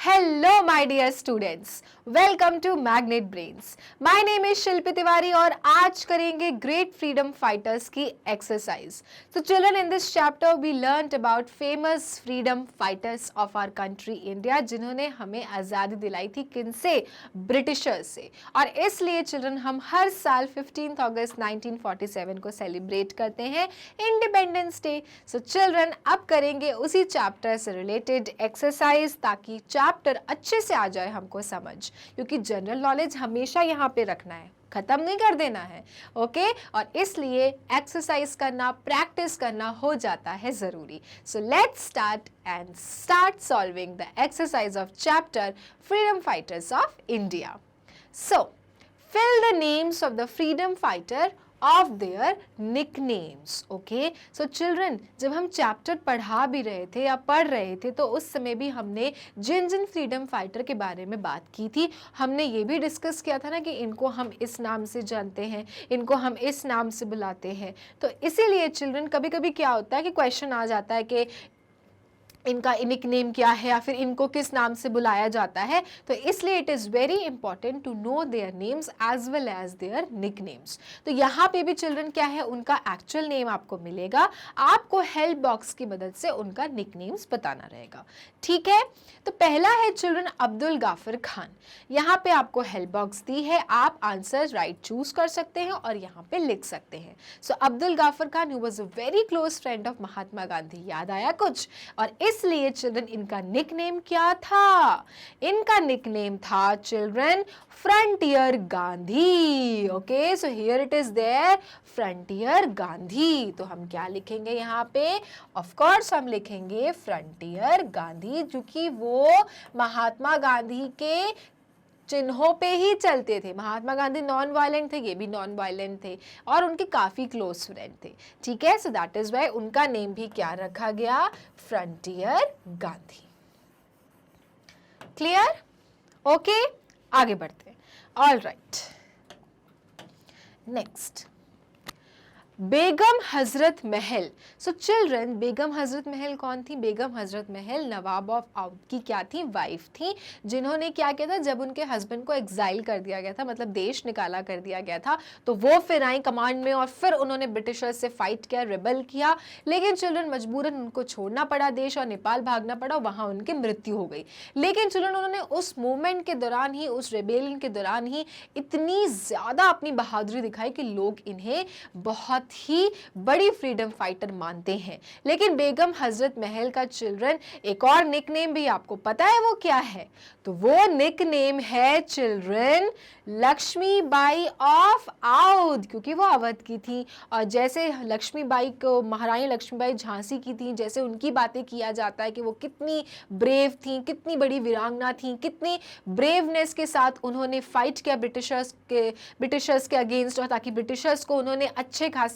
Hello my dear students, welcome to Magnet Brains. My name is शिल्पी तिवारी और आज करेंगे Great Freedom Fighters की exercise. So children, in this chapter we learnt about famous freedom fighters of our country India जिन्होंने हमें आज़ादी दिलाई थी किनसे? ब्रिटिशर्स से. और इसलिए children हम हर साल 15th अगस्त 1947 को सेलिब्रेट करते हैं इंडिपेंडेंस डे. सो चिल्ड्रन अब करेंगे उसी चैप्टर से रिलेटेड एक्सरसाइज ताकि चैप्टर अच्छे से आ जाए हमको समझ, क्योंकि जनरल नॉलेज हमेशा यहाँ पे रखना है, खत्म नहीं कर देना है. ओके और इसलिए एक्सरसाइज करना, प्रैक्टिस करना हो जाता है जरूरी. So let's start and start solving the exercise of chapter freedom fighters of India. So fill the names of the freedom fighter of their nicknames. Okay, so children, जब हम चैप्टर पढ़ा भी रहे थे या पढ़ रहे थे तो उस समय भी हमने जिन जिन फ्रीडम फाइटर के बारे में बात की थी, हमने ये भी डिस्कस किया था ना कि इनको हम इस नाम से जानते हैं, इनको हम इस नाम से बुलाते हैं. तो इसीलिए चिल्ड्रन कभी कभी क्या होता है कि क्वेश्चन आ जाता है कि इनका निक नेम क्या है या फिर इनको किस नाम से बुलाया जाता है. तो इसलिए it is very important to know their names as well as their nicknames. तो यहाँ पे भी चिल्ड्रन क्या है, उनका एक्चुअल नेम आपको मिलेगा, आपको हेल्प बॉक्स की मदद से उनका निक नेम्स बताना रहेगा. ठीक है, तो पहला है चिल्ड्रन अब्दुल गाफर खान. यहाँ पे आपको हेल्प बॉक्स दी है, आप आंसर राइट चूज कर सकते हैं और यहाँ पे लिख सकते हैं. So Abdul Gaffar Khan who was a very close friend of Mahatma Gandhi. याद आया कुछ? और इसलिए चिल्ड्रन इनका निकनेम क्या था? इनका निकनेम था children Frontier Gandhi. Okay, so here it is their Frontier Gandhi. तो हम क्या लिखेंगे यहाँ पे? ऑफ कोर्स हम लिखेंगे फ्रंटियर गांधी, क्योंकि वो महात्मा गांधी के चिन्हों पे ही चलते थे. महात्मा गांधी नॉन वायलेंट थे, ये भी नॉन वायलेंट थे और उनके काफी क्लोज फ्रेंड थे. ठीक है, सो दैट इज वाई उनका नेम भी क्या रखा गया? फ्रंटियर गांधी. क्लियर? ओके, आगे बढ़ते हैं. All right, next Begum Hazrat Mahal. So children, Begum Hazrat Mahal कौन थी? बेगम हजरत महल नवाब ऑफ आउद की क्या थी? वाइफ थी, जिन्होंने क्या किया था जब उनके हस्बैंड को एग्जाइल कर दिया गया था, मतलब देश निकाला कर दिया गया था, तो वो फिर आई कमांड में और फिर उन्होंने ब्रिटिशर्स से फाइट किया, रिबल किया. लेकिन चिल्ड्रन मजबूरन उनको छोड़ना पड़ा देश और नेपाल भागना पड़ा, वहां उनकी मृत्यु हो गई. लेकिन चिल्ड्रन उन्होंने उस मूवमेंट के दौरान ही, उस रेबेलियन के दौरान ही इतनी ज्यादा अपनी बहादुरी दिखाई कि लोग इन्हें बहुत ही बड़ी फ्रीडम फाइटर मानते हैं. लेकिन बेगम हजरत महल का चिल्ड्रन एक और निकनेम भी आपको पता है वो क्या है? तो वो निकनेम है चिल्ड्रन लक्ष्मीबाई ऑफ अवध, क्योंकि वो अवध की थी. और जैसे लक्ष्मीबाई को, महारानी लक्ष्मीबाई झांसी की थी, जैसे उनकी बातें किया जाता है कि वो कितनी ब्रेव थी, कितनी बड़ी वीरांगना थी, कितनी ब्रेवनेस के साथ उन्होंने फाइट किया ब्रिटिशर्स के अगेंस्ट, और ताकि ब्रिटिशर्स को उन्होंने अच्छे खासे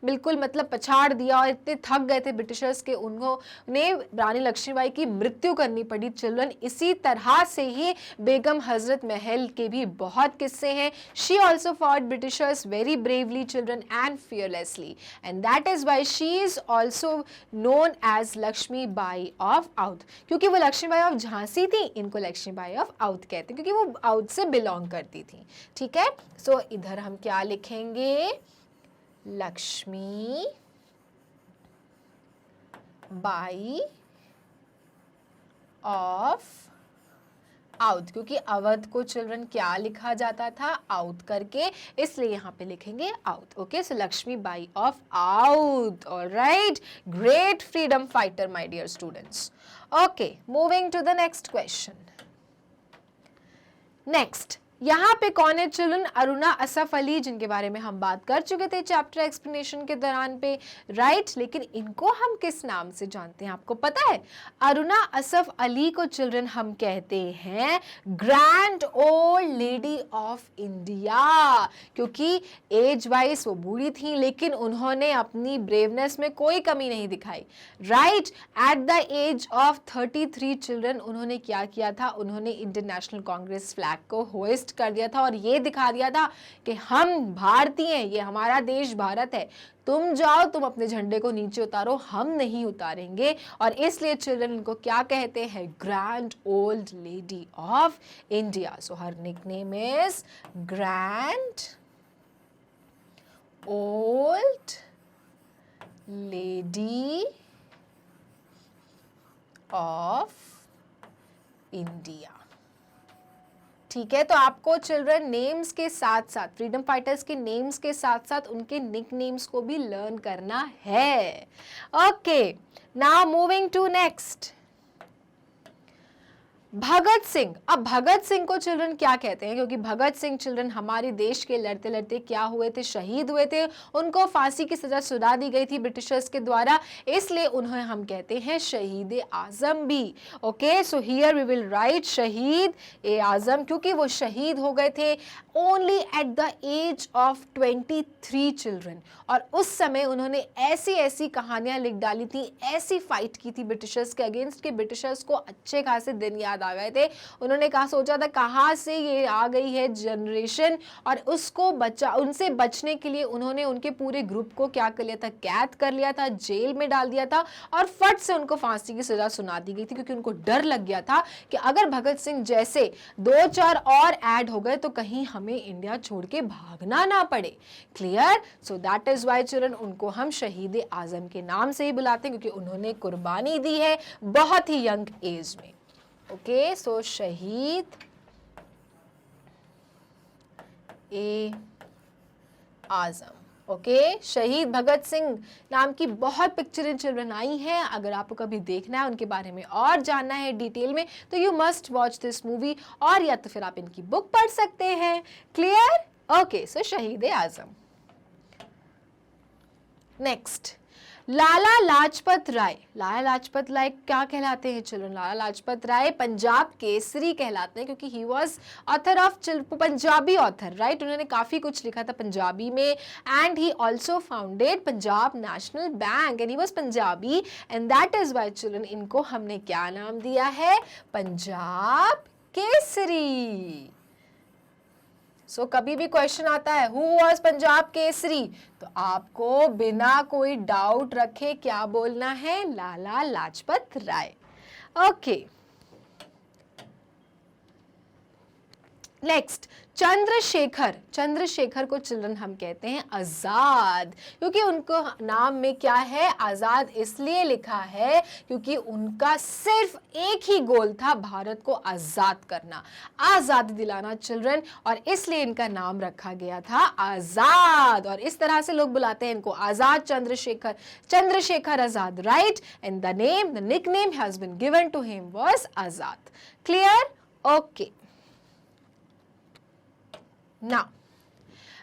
बिल्कुल मतलब पछाड़ दिया और इतने थक गए थे ब्रिटिशर्स के, उन्होंने रानी लक्ष्मीबाई की मृत्यु करनी पड़ी. चिल्ड्रन इसी तरह से ही बेगम हजरत महल के भी बहुत किस्से हैं. She also fought Britishers very bravely children and fearlessly, and that is why she is also known as Lakshmibai of Awadh. क्योंकि वो लक्ष्मीबाई ऑफ झांसी थी, इनको लक्ष्मीबाई ऑफ अवध कहते हैं क्योंकि वो अवध से बिलोंग करती थी. ठीक है, सो इधर हम क्या लिखेंगे? लक्ष्मी बाई ऑफ अवध, क्योंकि अवध को चिल्ड्रन क्या लिखा जाता था? अवध करके, इसलिए यहां पे लिखेंगे Awadh. Okay, so Lakshmi Bai of Awadh. Alright, great freedom fighter my dear students. Okay, moving to the next question. Next यहाँ पे कौन है चिल्ड्रन? अरुणा असफ अली, जिनके बारे में हम बात कर चुके थे चैप्टर एक्सप्लेनेशन के दौरान पे, राइट. लेकिन इनको हम किस नाम से जानते हैं आपको पता है? अरुणा असफ अली को चिल्ड्रन हम कहते हैं grand old lady of India, क्योंकि एज वाइज वो बूढ़ी थी लेकिन उन्होंने अपनी ब्रेवनेस में कोई कमी नहीं दिखाई. Right, at the age of 33 children उन्होंने क्या किया था? उन्होंने इंडियन नेशनल कांग्रेस फ्लैग को होइस्ट अरेस्ट कर दिया था और ये दिखा दिया था कि हम भारतीय हैं, ये हमारा देश भारत है, तुम जाओ, तुम अपने झंडे को नीचे उतारो, हम नहीं उतारेंगे। और इसलिए चिल्ड्रन इनको क्या कहते हैं? Grand old lady of India. So her nickname is grand old lady of India. ठीक है, तो आपको चिल्ड्रन नेम्स के साथ साथ, फ्रीडम फाइटर्स के नेम्स के साथ साथ उनके निक नेम्स को भी लर्न करना है। Okay, now moving to next, Bhagat Singh. अब भगत सिंह को चिल्ड्रन क्या कहते हैं? क्योंकि भगत सिंह चिल्ड्रन हमारे देश के लड़ते लड़ते क्या हुए थे? शहीद हुए थे, उनको फांसी की सजा सुना दी गई थी ब्रिटिशर्स के द्वारा, इसलिए उन्हें हम कहते हैं शहीद आजम भी। Okay, so here we will write Shaheed e Azam, क्योंकि वो शहीद हो गए थे only at the age of 23 children. और उस समय उन्होंने ऐसी ऐसी कहानियां लिख डाली थी, ऐसी फाइट की थी ब्रिटिशर्स के अगेंस्ट कि ब्रिटिशर्स को अच्छे खासे दिन याद आ गए थे। उन्होंने कहा, सोचा था कहाँ से ये आ गई है जनरेशन, और उसको उनसे बचने के लिए उन्होंने उनके पूरे ग्रुप को क्या कर लिया था? कैद कर लिया था, जेल में डाल दिया था, और फट से उनको फांसी की सजा सुना दी गई थी, क्योंकि उनको डर लग गया था कि अगर भगत सिंह जैसे 2-4 और ऐड हो गए तो कहीं हमें इंडिया छोड़ के भागना ना पड़े। Clear? So that is why children उनको हम शहीद आजम के नाम से ही बुलाते हैं, क्योंकि उन्होंने कुर्बानी दी है बहुत ही यंग एज में। ओके, सो शहीद ए आजम। ओके, शहीद भगत सिंह नाम की बहुत पिक्चरें चिल्ड्रन आई हैं। अगर आपको कभी देखना है, उनके बारे में और जानना है डिटेल में, तो you must watch this movie, और या तो फिर आप इनकी बुक पढ़ सकते हैं। Clear? Okay, so Shaheed Azam. Next, Lala Lajpat Rai. Lala Lajpat Rai क्या कहलाते हैं चिल्ड्रन? लाला लाजपत राय पंजाब केसरी कहलाते हैं, क्योंकि he was author of Punjabi author, right? उन्होंने काफी कुछ लिखा था पंजाबी में, and he also founded Punjab National Bank, and he was Punjabi, and that is why children इनको हमने क्या नाम दिया है? पंजाब केसरी। सो कभी भी क्वेश्चन आता है हु वाज पंजाब केसरी, तो आपको बिना कोई डाउट रखे क्या बोलना है? लाला लाजपत राय। Okay, next, Chandrashekhar. चंद्रशेखर को चिल्ड्रन हम कहते हैं आजाद, क्योंकि उनको नाम में क्या है? आजाद इसलिए लिखा है क्योंकि उनका सिर्फ एक ही गोल था, भारत को आजाद करना, आजादी दिलाना चिल्ड्रन, और इसलिए इनका नाम रखा गया था आजाद। और इस तरह से लोग बुलाते हैं इनको Azad Chandrashekhar, Chandrashekhar Azad, right? And the nickname has been given to him was Azad. Clear? Okay, Now,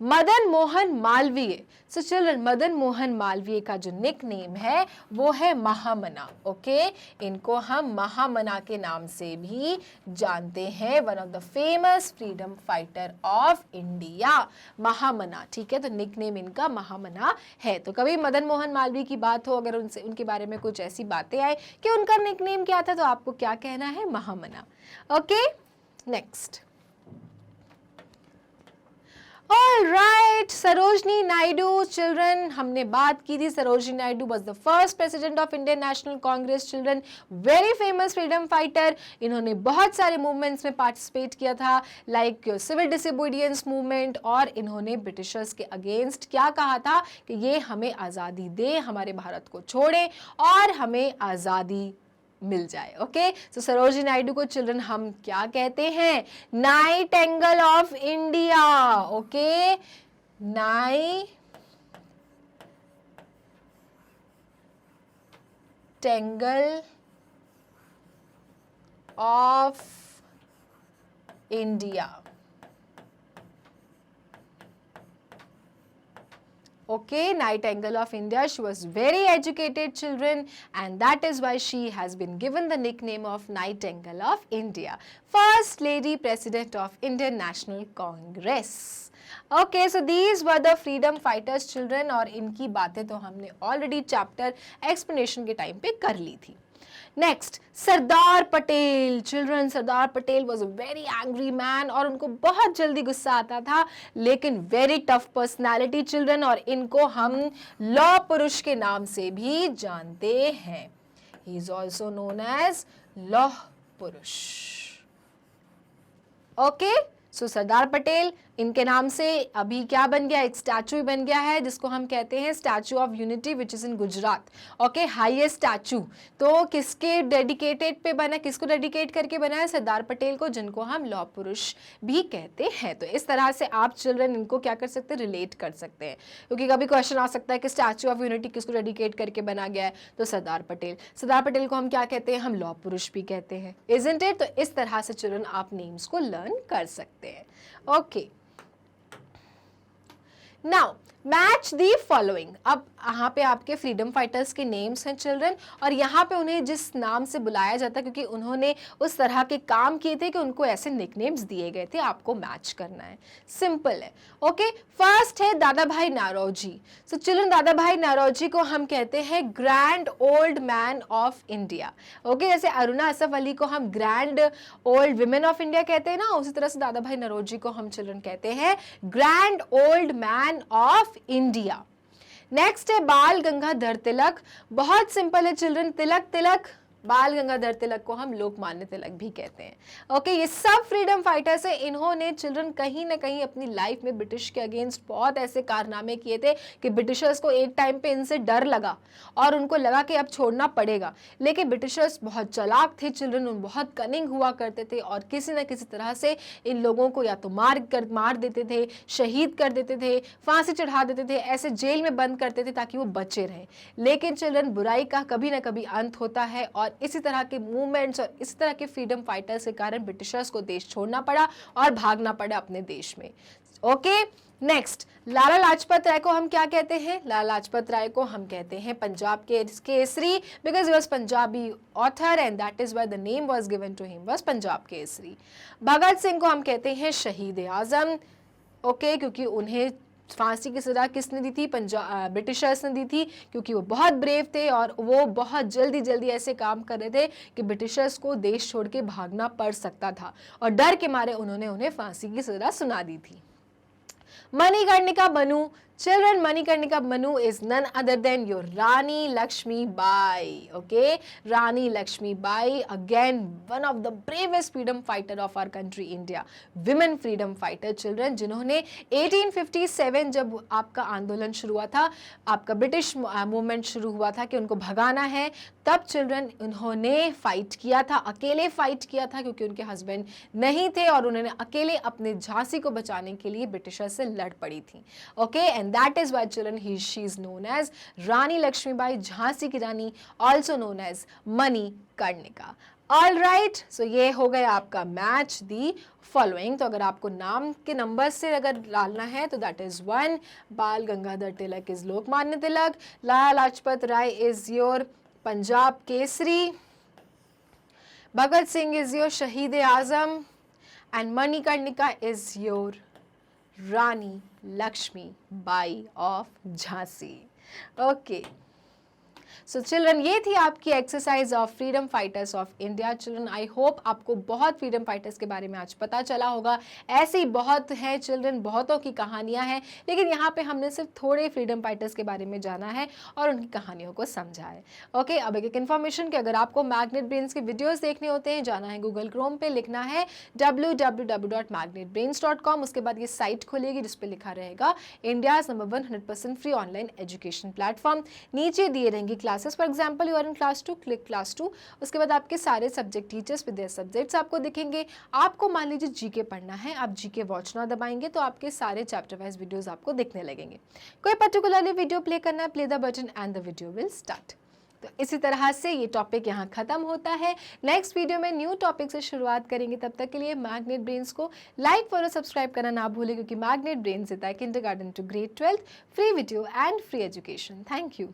Madan Mohan Malaviya. So children Madan Mohan Malaviya का जो निक नेम है वो है महामना। ओके, इनको हम महामना के नाम से भी जानते हैं, one of the famous freedom fighter of India, Mahamana. ठीक है, तो निक नेम इनका महामना है। तो कभी मदन मोहन मालवीय की बात हो, अगर उनसे उनके बारे में कुछ ऐसी बातें आए कि उनका निक नेम क्या था, तो आपको क्या कहना है? Mahamana. Okay, next, Alright, Sarojini Naidu. Children हमने बात की थी, Sarojini Naidu was the first president of Indian National Congress। Children very famous freedom fighter, इन्होंने बहुत सारे मूवमेंट्स में पार्टिसिपेट किया था, लाइक सिविल डिसोबीडियंस मूवमेंट, और इन्होंने ब्रिटिशर्स के अगेंस्ट क्या कहा था कि ये हमें आज़ादी दे, हमारे भारत को छोड़े और हमें आज़ादी मिल जाए। ओके, तो सरोजिनी नायडू को चिल्ड्रन हम क्या कहते हैं? Nightingale of India. Okay, Nightingale of India. Okay, Nightingale of India. She was very educated children, and that is why she has been given the nickname of Nightingale of India. First Lady President of Indian National Congress. Okay, so these were the freedom fighters children, और इनकी बातें तो हमने already chapter explanation के time पे कर ली थी। Next, Sardar Patel. Children, Sardar Patel was a very angry man और उनको बहुत जल्दी गुस्सा आता था, लेकिन वेरी टफ पर्सनैलिटी चिल्ड्रन, और इनको हम लौह पुरुष के नाम से भी जानते हैं। He is also known as Lauh Purush. Okay, सो सरदार पटेल, इनके नाम से अभी क्या बन गया, एक स्टैचू बन गया है जिसको हम कहते हैं statue of unity which is in Gujarat. Okay, highest statue. तो किसके डेडिकेटेड पे बना, किसको डेडिकेट करके बना है, सरदार पटेल को, जिनको हम लौह पुरुष भी कहते हैं। तो इस तरह से आप चिल्ड्रन इनको क्या कर सकते हैं, रिलेट कर सकते हैं, क्योंकि कभी क्वेश्चन आ सकता है कि स्टैचू ऑफ यूनिटी किसको डेडिकेट करके बना गया है, तो सरदार पटेल। सरदार पटेल को हम क्या कहते हैं, हम लौह पुरुष भी कहते हैं, इजंट इट। तो इस तरह से चिल्ड्रन आप नेम्स को लर्न कर सकते हैं। Okay, now match the following. अब यहाँ पे आपके फ्रीडम फाइटर्स के नेम्स हैं चिल्ड्रन, और यहाँ पे उन्हें जिस नाम से बुलाया जाता है क्योंकि उन्होंने उस तरह के काम किए थे कि उनको ऐसे निकनेम्स दिए गए थे, आपको मैच करना है, सिंपल है। ओके, फर्स्ट है दादा भाई नारोजी। सो चिल्ड्रन, दादा भाई नारोजी को हम कहते हैं grand old man of India. Okay, जैसे अरुणा असफ अली को हम grand old women of India कहते हैं ना, उसी तरह से दादा भाई नारोजी को हम चिल्ड्रन कहते हैं grand old man of India. Next है बाल गंगाधर तिलक। बहुत सिंपल है चिल्ड्रन, तिलक तिलक, बाल गंगाधर तिलक को हम लोकमान्य तिलक भी कहते हैं। ओके, ये सब फ्रीडम फाइटर्स है। इन्होंने चिल्ड्रन कहीं ना कहीं अपनी लाइफ में ब्रिटिश के अगेंस्ट बहुत ऐसे कारनामे किए थे कि ब्रिटिशर्स को एक टाइम पे इनसे डर लगा और उनको लगा कि अब छोड़ना पड़ेगा, लेकिन ब्रिटिशर्स बहुत चालाक थे चिल्ड्रन, उन बहुत कनिंग हुआ करते थे और किसी न किसी तरह से इन लोगों को या तो मार देते थे, शहीद कर देते थे, फांसी चढ़ा देते थे, ऐसे जेल में बंद करते थे ताकि वो बचे रहें। लेकिन चिल्ड्रन, बुराई का कभी ना कभी अंत होता है, और इसी तरह के मूवमेंट्स और इसी तरह के फ्रीडम फाइटर्स के कारण ब्रिटिशर्स को देश छोड़ना पड़ा और भागना पड़ा अपने देश में। ओके, नेक्स्ट, लाला लाजपत राय को हम क्या कहते हैं, लाला लाजपत राय को हम कहते हैं पंजाब के Kesari, because he was Punjabi author and that is why the name was given to him was Punjab Kesari. Bhagat Singh को हम कहते हैं शहीद ए आजम। ओके, क्योंकि उन्हें फांसी की सजा किसने दी थी, ब्रिटिशर्स ने दी थी, क्योंकि वो बहुत ब्रेव थे और वो बहुत जल्दी ऐसे काम कर रहे थे कि ब्रिटिशर्स को देश छोड़ के भागना पड़ सकता था, और डर के मारे उन्होंने उन्हें फांसी की सजा सुना दी थी। मणिकर्णिका बनू। Children, Manikarnika Manu is none other than your Rani Lakshmi Bai. Okay, Rani Lakshmi Bai, again one of the bravest freedom fighter of our country India, women freedom fighter children, जिन्होंने 1857 जब आपका आंदोलन शुरू हुआ था, आपका ब्रिटिश मूवमेंट शुरू हुआ था कि उनको भगाना है, तब चिल्ड्रन उन्होंने फाइट किया था, अकेले फाइट किया था क्योंकि उनके हस्बैंड नहीं थे और उन्होंने अकेले अपने झांसी को बचाने के लिए ब्रिटिशर से लड़ पड़ी थी. Okay, and that is why children she is known as Rani Lakshmibai, Jhansi की रानी, also known as Manikarnika. All right, so ये हो गया आपका मैच दी फॉलोइंग. तो अगर आपको नाम के नंबर से अगर डालना है तो that is 1, Bal Gangadhar Tilak is Lokmanya Tilak, Lala Lajpat Rai is your Punjab Kesari, Bhagat Singh is your Shaheed Azam, and Manikarnika is your Rani Lakshmi Bai of Jhansi. Okay, so children ये थी आपकी exercise of freedom fighters of India. Children I hope आपको बहुत फ्रीडम फाइटर्स के बारे में आज पता चला होगा. ऐसे ही बहुत हैं चिल्ड्रन, बहुतों की कहानियां हैं, लेकिन यहाँ पे हमने सिर्फ थोड़े फ्रीडम फाइटर्स के बारे में जाना है और उनकी कहानियों को समझा है. ओके, अब एक इन्फॉर्मेशन कि अगर आपको मैग्नेट ब्रेन्स के वीडियोज़ देखने होते हैं, जाना है गूगल क्रोम पे, लिखना है www.magnetbrains.com. उसके बाद ये साइट खोलेगी जिस पे लिखा रहेगा India's number 1 100% free online education platform. नीचे दिए रहेंगे classes. For example you are in class 2, click class 2. उसके बाद आपके सारे subject teachers with their subjects आपको दिखेंगे. आपको मान लीजिए जीके पढ़ना है, आप जीके वॉच ना दबाएंगे तो आपके सारे चैप्टर वाइज वीडियोस आपको दिखने लगेंगे. कोई पर्टिकुलरली वीडियो प्ले करना है, play the button and the video will start. तो इसी तरह से ये टॉपिक यहाँ खत्म होता है. नेक्स्ट वीडियो में न्यू टॉपिक से शुरुआत करेंगे. तब तक के लिए मैग्नेट ब्रेन्स को लाइक फॉलो सब्सक्राइब करना ना भूलें, क्योंकि मैग्नेट ब्रेन्स देता है kindergarten to grade 12 free video and free education. Thank you.